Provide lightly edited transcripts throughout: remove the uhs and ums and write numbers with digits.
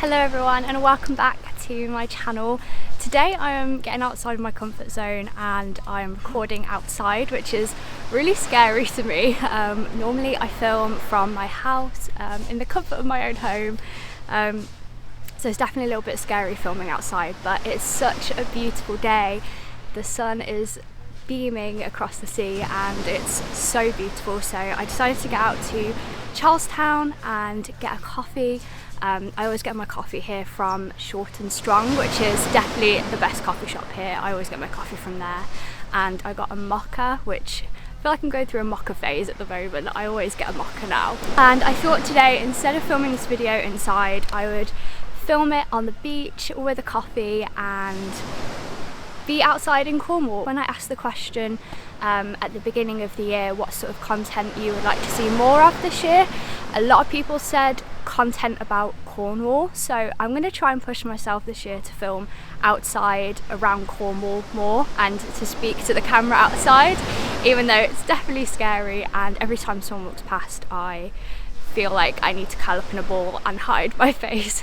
Hello everyone and welcome back to my channel. Today I am getting outside of my comfort zone and I am recording outside, which is really scary to me. Normally I film from my house in the comfort of my own home, so it's definitely a little bit scary filming outside, but it's such a beautiful day. The sun is beaming across the sea and it's so beautiful, so I decided to get out to Charlestown and get a coffee. I always get my coffee here from Short and Strong, which is definitely the best coffee shop here. I always get my coffee from there, and I got a mocha, which I feel like I'm going through a mocha phase at the moment. I always get a mocha now, and I thought today, instead of filming this video inside, I would film it on the beach with a coffee and be outside in Cornwall. When I asked the question at the beginning of the year what sort of content you would like to see more of this year, a lot of people said content about Cornwall, so I'm going to try and push myself this year to film outside around Cornwall more and to speak to the camera outside, even though it's definitely scary and every time someone walks past I feel like I need to curl up in a ball and hide my face.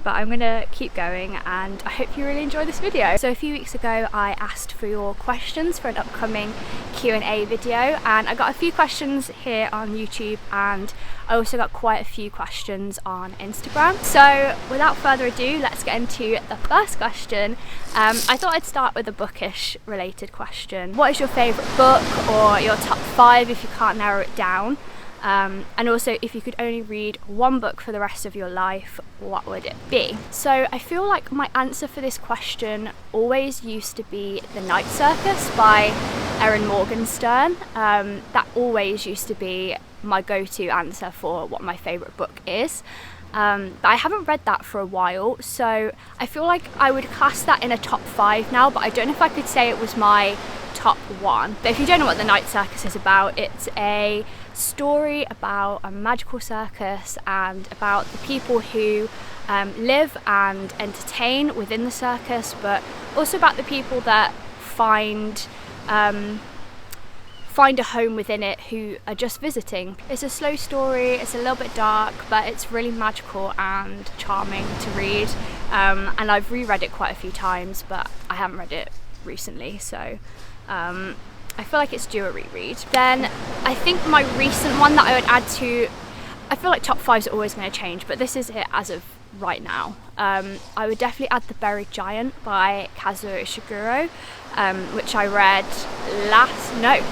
But I'm gonna keep going and I hope you really enjoy this video. So a few weeks ago I asked for your questions for an upcoming Q&A video, and I got a few questions here on YouTube and I also got quite a few questions on Instagram. So without further ado, let's get into the first question. I thought I'd start with a bookish related question. What is your favourite book, or your top 5 if you can't narrow it down? And also, if you could only read one book for the rest of your life, what would it be? So I feel like my answer for this question always used to be The Night Circus by Erin Morgenstern. That always used to be my go-to answer for what my favourite book is. But I haven't read that for a while, so I feel like I would class that in a top 5 now, but I don't know if I could say it was my top 1. But if you don't know what The Night Circus is about, it's a story about a magical circus and about the people who live and entertain within the circus, but also about the people that find a home within it who are just visiting. It's a slow story, it's a little bit dark, but it's really magical and charming to read, and I've reread it quite a few times, but I haven't read it recently, so I feel like it's due a reread. Then I think my recent one that I would add to, I feel like top 5s are always going to change, but this is it as of right now. I would definitely add The Buried Giant by Kazuo Ishiguro, which I read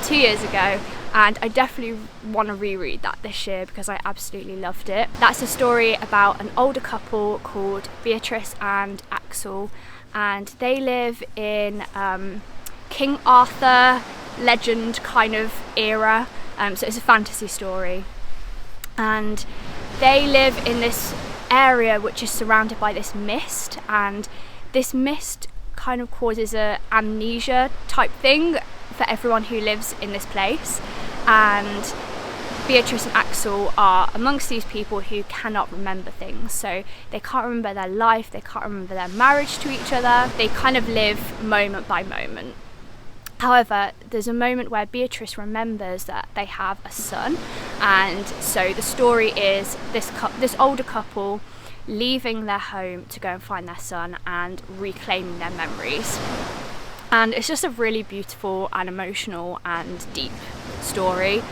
2 years ago, and I definitely want to reread that this year because I absolutely loved it. That's a story about an older couple called Beatrice and Axel, and they live in King Arthur legend kind of era, so it's a fantasy story, and they live in this area which is surrounded by this mist, and this mist kind of causes a amnesia type thing for everyone who lives in this place, and Beatrice and Axel are amongst these people who cannot remember things. So they can't remember their life, they can't remember their marriage to each other, they kind of live moment by moment. However, there's a moment where Beatrice remembers that they have a son, and so the story is this older couple leaving their home to go and find their son and reclaiming their memories. And it's just a really beautiful and emotional and deep story,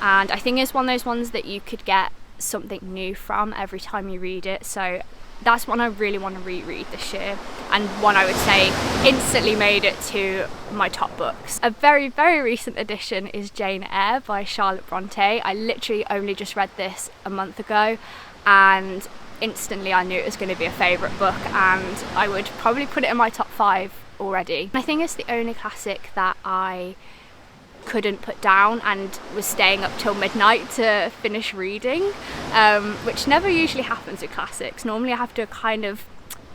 and I think it's one of those ones that you could get something new from every time you read it, so that's one I really want to reread this year, and one I would say instantly made it to my top books. A very, very recent addition is Jane Eyre by Charlotte Bronte. I literally only just read this a month ago and instantly I knew it was going to be a favourite book, and I would probably put it in my top 5 already. I think it's the only classic that I couldn't put down and was staying up till midnight to finish reading, which never usually happens with classics. Normally I have to kind of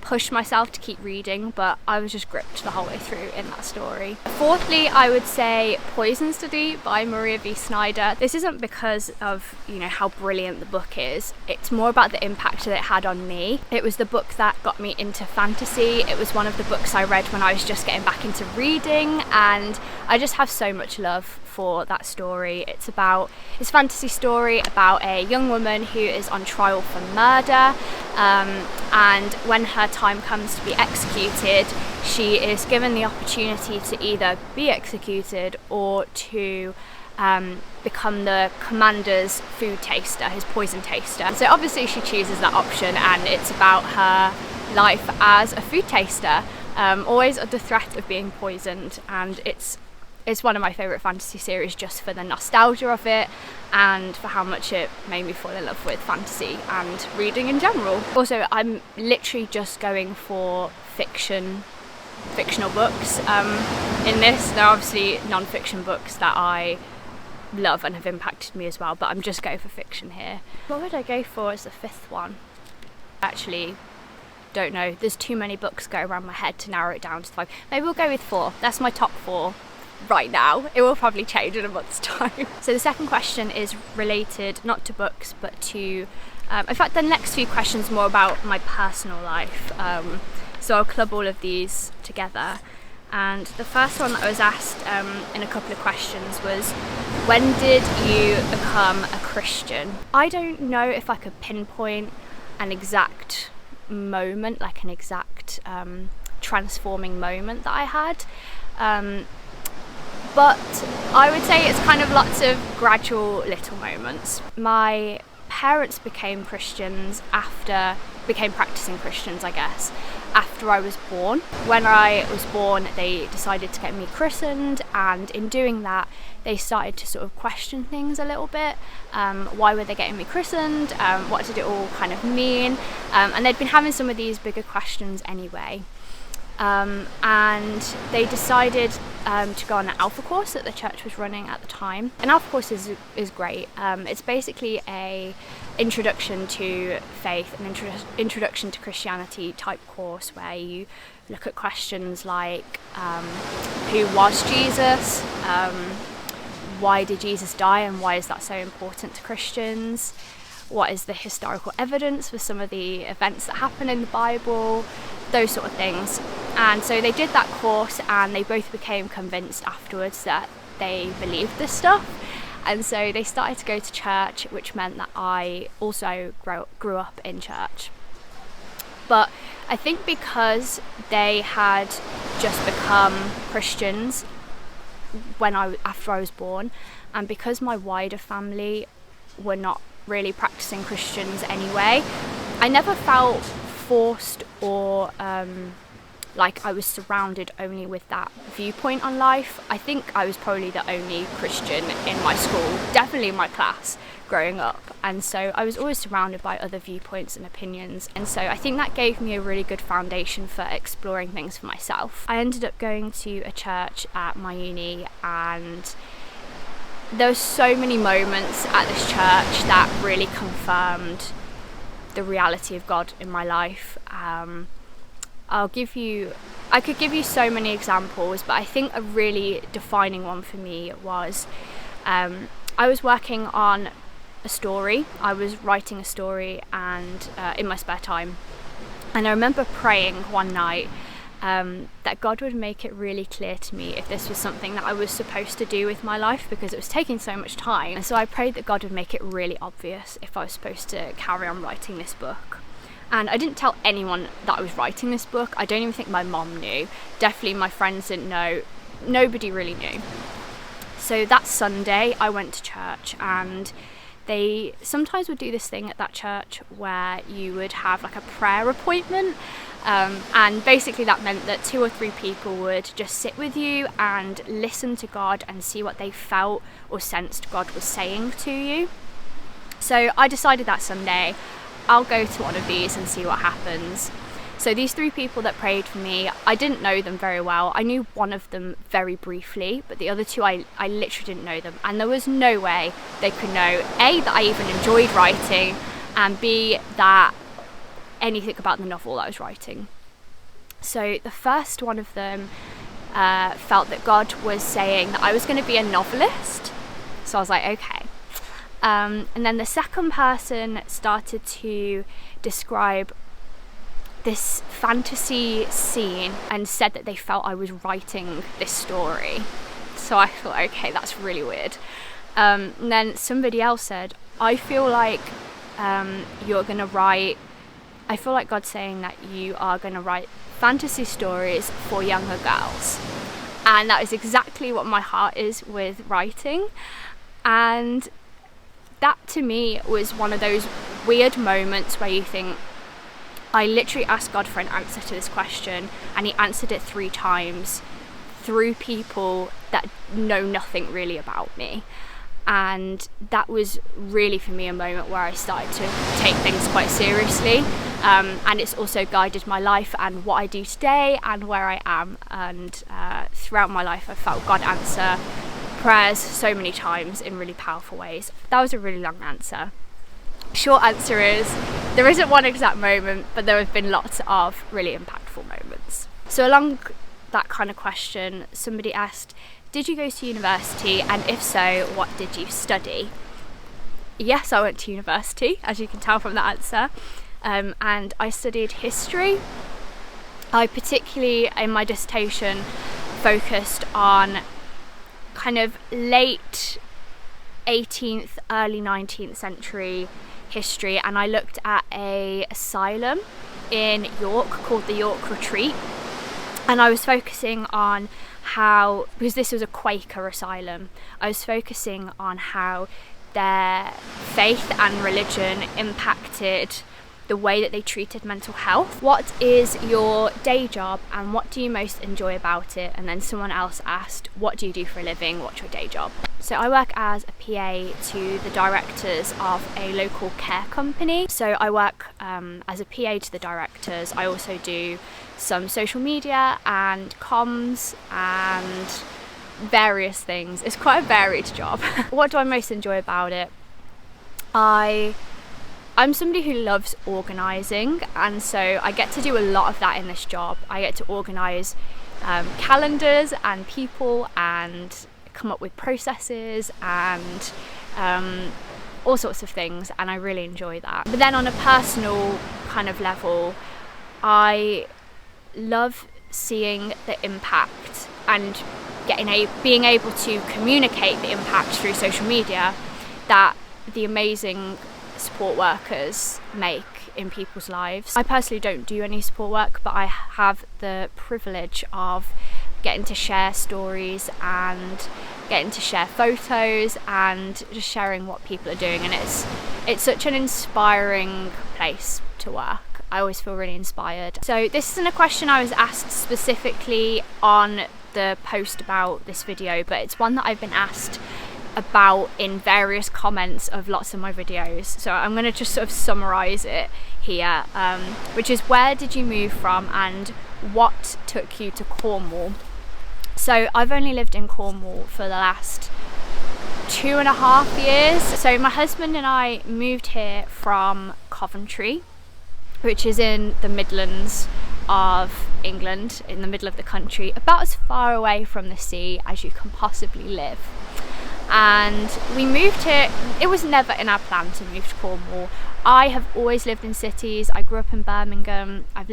pushed myself to keep reading, but I was just gripped the whole way through in that story. Fourthly, I would say Poison Study by Maria V. Snyder. This isn't because of, you know, how brilliant the book is. It's more about the impact that it had on me. It was the book that got me into fantasy. It was one of the books I read when I was just getting back into reading, and I just have so much love for that story. It's a fantasy story about a young woman who is on trial for murder, and when her time comes to be executed, she is given the opportunity to either be executed or to become the commander's food taster, his poison taster. So obviously she chooses that option, and it's about her life as a food taster, always under threat of being poisoned. And it's one of my favourite fantasy series just for the nostalgia of it and for how much it made me fall in love with fantasy and reading in general. Also, I'm literally just going for fictional books in this. There are obviously non-fiction books that I love and have impacted me as well, but I'm just going for fiction here. What would I go for as the fifth one? Actually, don't know. There's too many books going around my head to narrow it down to 5. Maybe we'll go with 4. That's my top 4 right now. It will probably change in a month's time. So the second question is related not to books but to in fact the next few questions more about my personal life, so I'll club all of these together. And the first one that I was asked in a couple of questions was, when did you become a Christian? I don't know if I could pinpoint an exact moment, like an exact transforming moment that I had, but I would say it's kind of lots of gradual little moments. My parents became practicing Christians, I guess, after I was born. When I was born, they decided to get me christened, and in doing that, they started to sort of question things a little bit. Why were they getting me christened? What did it all kind of mean? And they'd been having some of these bigger questions anyway. And they decided to go on an Alpha course that the church was running at the time. An Alpha course is great. It's basically a introduction to faith, an introduction to Christianity type course where you look at questions like who was Jesus, why did Jesus die and why is that so important to Christians, what is the historical evidence for some of the events that happen in the Bible, those sort of things. And so they did that course, and they both became convinced afterwards that they believed this stuff. And so they started to go to church, which meant that I also grew up in church. But I think because they had just become Christians after I was born, and because my wider family were not really practicing Christians anyway, I never felt forced or like I was surrounded only with that viewpoint on life. I think I was probably the only Christian in my school, definitely in my class growing up, and so I was always surrounded by other viewpoints and opinions, and so I think that gave me a really good foundation for exploring things for myself. I ended up going to a church at my uni, and there were so many moments at this church that really confirmed the reality of God in my life. I could give you so many examples, but I think a really defining one for me was I was working on a story. I was writing a story and in my spare time, and I remember praying one night that God would make it really clear to me if this was something that I was supposed to do with my life, because it was taking so much time. And so I prayed that God would make it really obvious if I was supposed to carry on writing this book. And I didn't tell anyone that I was writing this book. I don't even think my mom knew. Definitely my friends didn't know. Nobody really knew. So that Sunday I went to church, and they sometimes would do this thing at that church where you would have like a prayer appointment, and basically that meant that 2 or 3 people would just sit with you and listen to God and see what they felt or sensed God was saying to you. So I decided that Sunday I'll go to one of these and see what happens. So these 3 people that prayed for me, I didn't know them very well. I knew one of them very briefly, but the other 2 I literally didn't know them, and there was no way they could know A, that I even enjoyed writing, and B, that anything about the novel that I was writing. So the first one of them felt that God was saying that I was going to be a novelist. So I was like, okay. And then the second person started to describe this fantasy scene and said that they felt I was writing this story. So I thought, okay, that's really weird. And then somebody else said, I feel like you're going to write, I feel like God's saying that you are going to write fantasy stories for younger girls. And that is exactly what my heart is with writing. And that to me was one of those weird moments where you think, I literally asked God for an answer to this question and he answered it 3 times through people that know nothing really about me. And that was really for me a moment where I started to take things quite seriously, and it's also guided my life and what I do today and where I am. And throughout my life I felt God answer prayers so many times in really powerful ways. That was a really long answer. Short answer is there isn't one exact moment, but there have been lots of really impactful moments. So along that kind of question, somebody asked, did you go to university, and if so, what did you study? Yes, I went to university, as you can tell from that answer, and I studied history. I particularly, in my dissertation, focused on kind of late 18th, early 19th century history, and I looked at an asylum in York called the York Retreat, and I was focusing on how, because this was a Quaker asylum, I was focusing on how their faith and religion impacted the way that they treated mental health. What is your day job and what do you most enjoy about it? And then someone else asked, what do you do for a living? What's your day job? So I work as a PA to the directors of a local care company. So I work as a PA to the directors. I also do some social media and comms and various things. It's quite a varied job. What do I most enjoy about it? I'm somebody who loves organising, and so I get to do a lot of that in this job. I get to organise calendars and people and come up with processes and all sorts of things, and I really enjoy that. But then on a personal kind of level, I love seeing the impact and being able to communicate the impact through social media that the amazing support workers make in people's lives. I personally don't do any support work, but I have the privilege of getting to share stories and getting to share photos and just sharing what people are doing, and it's such an inspiring place to work. I always feel really inspired. So this isn't a question I was asked specifically on the post about this video, but it's one that I've been asked about in various comments of lots of my videos. So I'm going to just sort of summarise it here, which is, where did you move from and what took you to Cornwall? So I've only lived in Cornwall for the last 2.5 years. So my husband and I moved here from Coventry, which is in the Midlands of England, in the middle of the country, about as far away from the sea as you can possibly live. And we moved here, it was never in our plan to move to Cornwall. I have always lived in cities. I grew up in Birmingham, I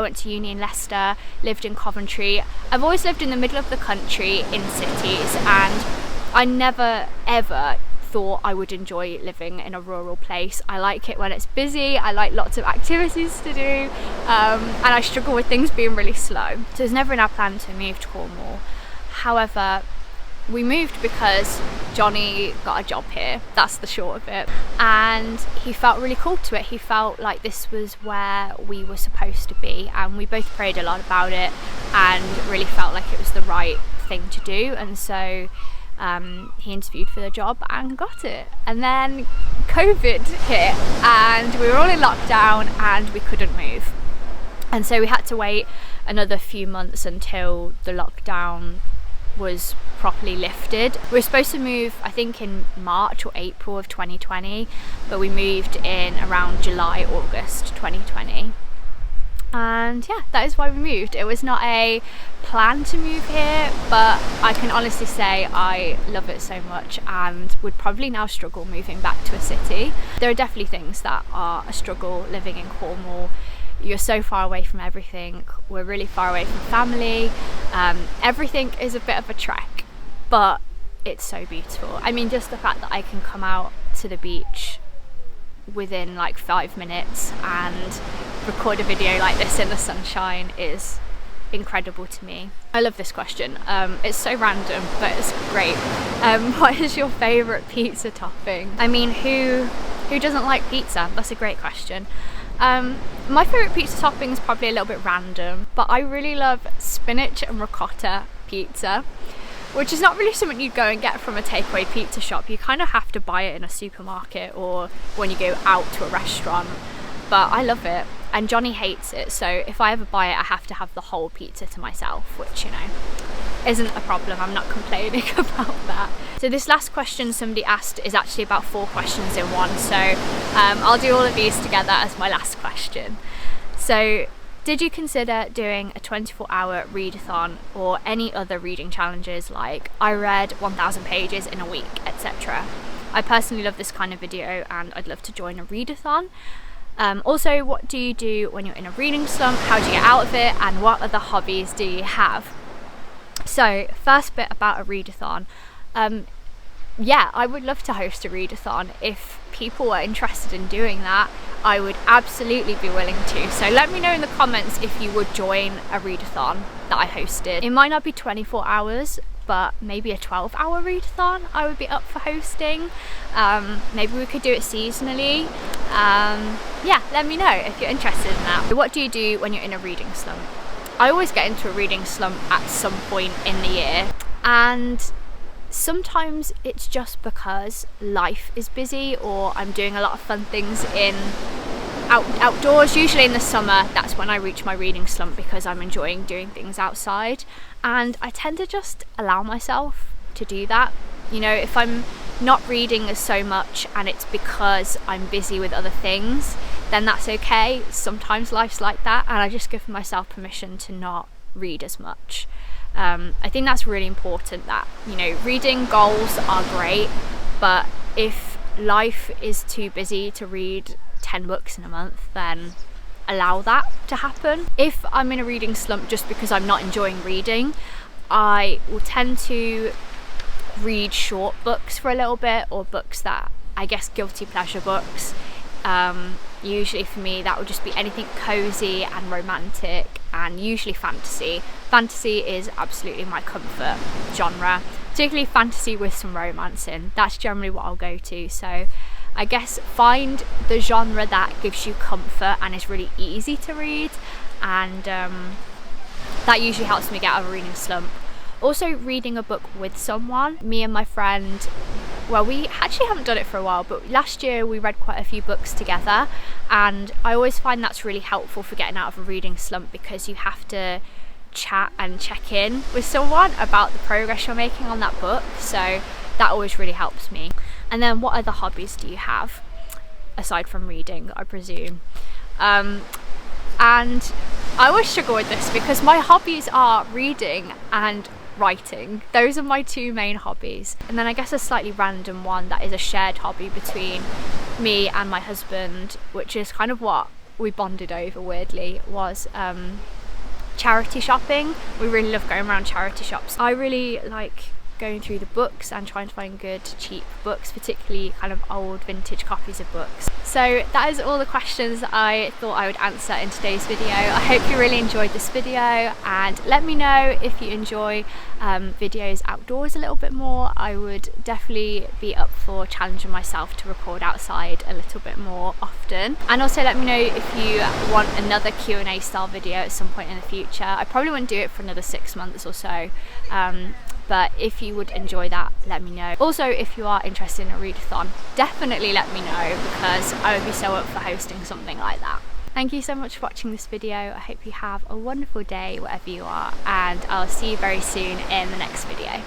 went to uni in Leicester, lived in Coventry. I've always lived in the middle of the country in cities, and I never ever thought I would enjoy living in a rural place. I like it when it's busy, I like lots of activities to do, and I struggle with things being really slow. So it was never in our plan to move to Cornwall. However, we moved because Johnny got a job here, that's the short of it, and he felt really called to it. He felt like this was where we were supposed to be, and we both prayed a lot about it and really felt like it was the right thing to do. And so he interviewed for the job and got it, and then COVID hit and we were all in lockdown and we couldn't move, and so we had to wait another few months until the lockdown was properly lifted. We were supposed to move, I think, in March or April of 2020, but we moved in around July, August 2020. And yeah, that is why we moved. It was not a plan to move here, but I can honestly say I love it so much and would probably now struggle moving back to a city. There are definitely things that are a struggle living in Cornwall. You're so far away from everything. We're really far away from family. Everything is a bit of a trek, but it's so beautiful. I mean, just the fact that I can come out to the beach within like 5 minutes and record a video like this in the sunshine is incredible to me. I love this question. It's so random, but it's great. What is your favourite pizza topping? I mean, who doesn't like pizza? That's a great question. My favourite pizza topping is probably a little bit random, but I really love spinach and ricotta pizza, which is not really something you'd go and get from a takeaway pizza shop. You kind of have to buy it in a supermarket or when you go out to a restaurant, but I love it. And Johnny hates it, so if I ever buy it, I have to have the whole pizza to myself, which, you know, isn't a problem. I'm not complaining about that. So this last question somebody asked is actually about 4 questions in one, so I'll do all of these together as my last question. So, did you consider doing a 24-hour readathon or any other reading challenges like I read 1,000 pages in a week, etc.? I personally love this kind of video and I'd love to join a readathon. Also, what do you do when you're in a reading slump? How do you get out of it? And what other hobbies do you have? So, first bit about a readathon. Yeah, I would love to host a readathon. If people are interested in doing that, I would absolutely be willing to. So let me know in the comments if you would join a readathon that I hosted. It might not be 24 hours, but maybe a 12-hour readathon I would be up for hosting. Maybe we could do it seasonally. Yeah, let me know if you're interested in that. What do you do when you're in a reading slump? I always get into a reading slump at some point in the year, and sometimes it's just because life is busy or I'm doing a lot of fun things outdoors. Usually in the summer, that's when I reach my reading slump because I'm enjoying doing things outside, and I tend to just allow myself to do that. You know, if I'm not reading as so much and it's because I'm busy with other things, then that's okay. Sometimes life's like that, and I just give myself permission to not read as much. I think that's really important, that, you know, reading goals are great, but if life is too busy to read 10 books in a month, then allow that to happen. If I'm in a reading slump just because I'm not enjoying reading, I will tend to read short books for a little bit, or books that, I guess, guilty pleasure books. Usually for me that would just be anything cozy and romantic, and usually fantasy. Fantasy is absolutely my comfort genre, particularly fantasy with some romance in. That's generally what I'll go to. So I guess find the genre that gives you comfort and is really easy to read, and that usually helps me get out of a reading slump. Also, reading a book with someone. Me and my friend, well, we actually haven't done it for a while, but last year we read quite a few books together, and I always find that's really helpful for getting out of a reading slump, because you have to chat and check in with someone about the progress you're making on that book, so that always really helps me. And then what other hobbies do you have aside from reading, I presume? And I always struggle with this because my hobbies are reading and writing. Those are my 2 main hobbies. And then I guess a slightly random one that is a shared hobby between me and my husband, which is kind of what we bonded over weirdly, was charity shopping. We really love going around charity shops. I really like going through the books and trying to find good cheap books, particularly kind of old vintage copies of books. So that is all the questions that I thought I would answer in today's video. I hope you really enjoyed this video, and let me know if you enjoy videos outdoors a little bit more. I would definitely be up for challenging myself to record outside a little bit more often. And also let me know if you want another Q&A style video at some point in the future. I probably wouldn't do it for another 6 months or so, but if you would enjoy that, let me know. Also, if you are interested in a readathon, definitely let me know, because I would be so up for hosting something like that. Thank you so much for watching this video. I hope you have a wonderful day wherever you are, and I'll see you very soon in the next video.